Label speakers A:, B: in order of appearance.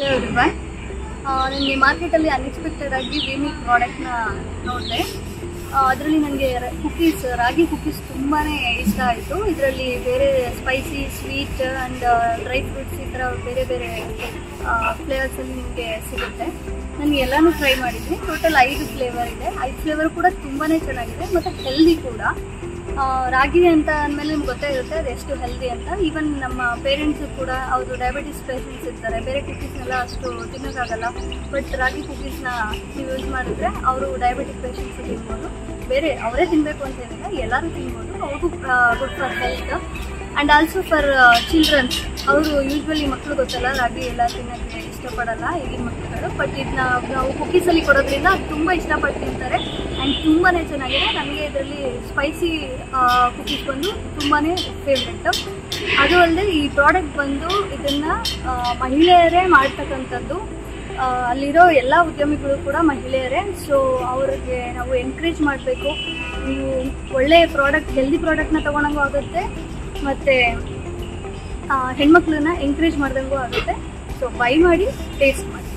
A: Hello everyone, ನನಗೆ ಮಾರ್ಕೆಟಲ್ಲಿ unexpected ಆಗಿ ವಿಮಿಲ್ ಪ್ರಾಡಕ್ಟ್ನ ನೋಡಿದೆ. ಅದರಲ್ಲಿ ನನಗೆ ರಾಗಿ ಕುಕೀಸ್ ತುಂಬಾ ಇಷ್ಟ ಆಯಿತು. ಇದರಲ್ಲಿ ಬೇರೆ spicy, sweet and dry fruits ಈ ಥರ ಬೇರೆ ಬೇರೆ ಫ್ಲೇವರ್ಸಲ್ಲಿ ನಿಮಗೆ ಸಿಗುತ್ತೆ. ನನಗೆ ಎಲ್ಲನೂ ಟ್ರೈ ಮಾಡಿದ್ದೀನಿ. ಟೋಟಲ್ 5 ಫ್ಲೇವರ್ ಇದೆ. 5 ಫ್ಲೇವರ್ ಕೂಡ ತುಂಬಾ ಚೆನ್ನಾಗಿದೆ ಮತ್ತು ಹೆಲ್ದಿ ಕೂಡ. ರಾಗಿ ಅಂತ ಅಂದಮೇಲೆ ನಿಮ್ಗೆ ಗೊತ್ತೇ ಇರುತ್ತೆ ಅದು ಎಷ್ಟು ಹೆಲ್ದಿ ಅಂತ. ಈವನ್ ನಮ್ಮ ಪೇರೆಂಟ್ಸು ಕೂಡ ಅವರು ಡಯಾಬಿಟಿಸ್ ಪೇಷೆಂಟ್ಸ್ ಇರ್ತಾರೆ, ಬೇರೆ ಕುಕೀಸ್ನೆಲ್ಲ ಅಷ್ಟು ತಿನ್ನೋಕ್ಕಾಗಲ್ಲ. ಬಟ್ ರಾಗಿ ಕುಕೀಸ್ನ ನೀವು ಯೂಸ್ ಮಾಡಿದ್ರೆ ಅವರು ಡಯಾಬಿಟಿಕ್ ಪೇಷೆಂಟ್ಸ್ ತಿನ್ಬೋದು. ಬೇರೆ ಅವರೇ ತಿನ್ನಬೇಕು ಅಂತ ಏನಿಲ್ಲ, ಎಲ್ಲರೂ ತಿನ್ಬೋದು. ಅವ್ರಿಗೂ good for health and also for childrens. ಅವರು ಯೂಶ್ವಲಿ ಮಕ್ಕಳು ಗೊತ್ತಲ್ಲ, ರಾಗಿ ಎಲ್ಲ ತಿನ್ನೋಕ್ಕೆ ಇಷ್ಟಪಡಲ್ಲ ಈಗಿನ ಮಕ್ಕಳುಗಳು. ಬಟ್ ಇದನ್ನ ನಾವು ಕುಕೀಸಲ್ಲಿ ಕೊಡೋದ್ರಿಂದ ತುಂಬ ಇಷ್ಟಪಟ್ಟು ತಿಂತಾರೆ ಆ್ಯಂಡ್ ತುಂಬಾ ಚೆನ್ನಾಗಿದೆ. ನನಗೆ ಇದರಲ್ಲಿ ಸ್ಪೈಸಿ ಕುಕೀಸ್ ಬಂದು ತುಂಬಾ ಫೇವ್ರೆಟ್ಟು. ಅದು ಅಲ್ಲದೆ ಈ ಪ್ರಾಡಕ್ಟ್ ಬಂದು ಇದನ್ನು ಮಹಿಳೆಯರೇ ಮಾಡ್ತಕ್ಕಂಥದ್ದು. ಅಲ್ಲಿರೋ ಎಲ್ಲ ಉದ್ಯಮಿಗಳು ಕೂಡ ಮಹಿಳೆಯರೇ. ಸೊ ಅವ್ರಿಗೆ ನಾವು ಎನ್ಕರೇಜ್ ಮಾಡಬೇಕು. ನೀವು ಒಳ್ಳೆಯ ಪ್ರಾಡಕ್ಟ್, ಹೆಲ್ದಿ ಪ್ರಾಡಕ್ಟ್ನ ತೊಗೊಳಂಗೂ ಆಗುತ್ತೆ ಮತ್ತು ಹೆಣ್ಮಕ್ಳನ್ನ ಎಂಕರೇಜ್ ಮಾಡ್ದಂಗೂ ಆಗುತ್ತೆ. ಸೊ ಬೈ ಮಾಡಿ, ಟೇಸ್ಟ್ ಮಾಡಿ.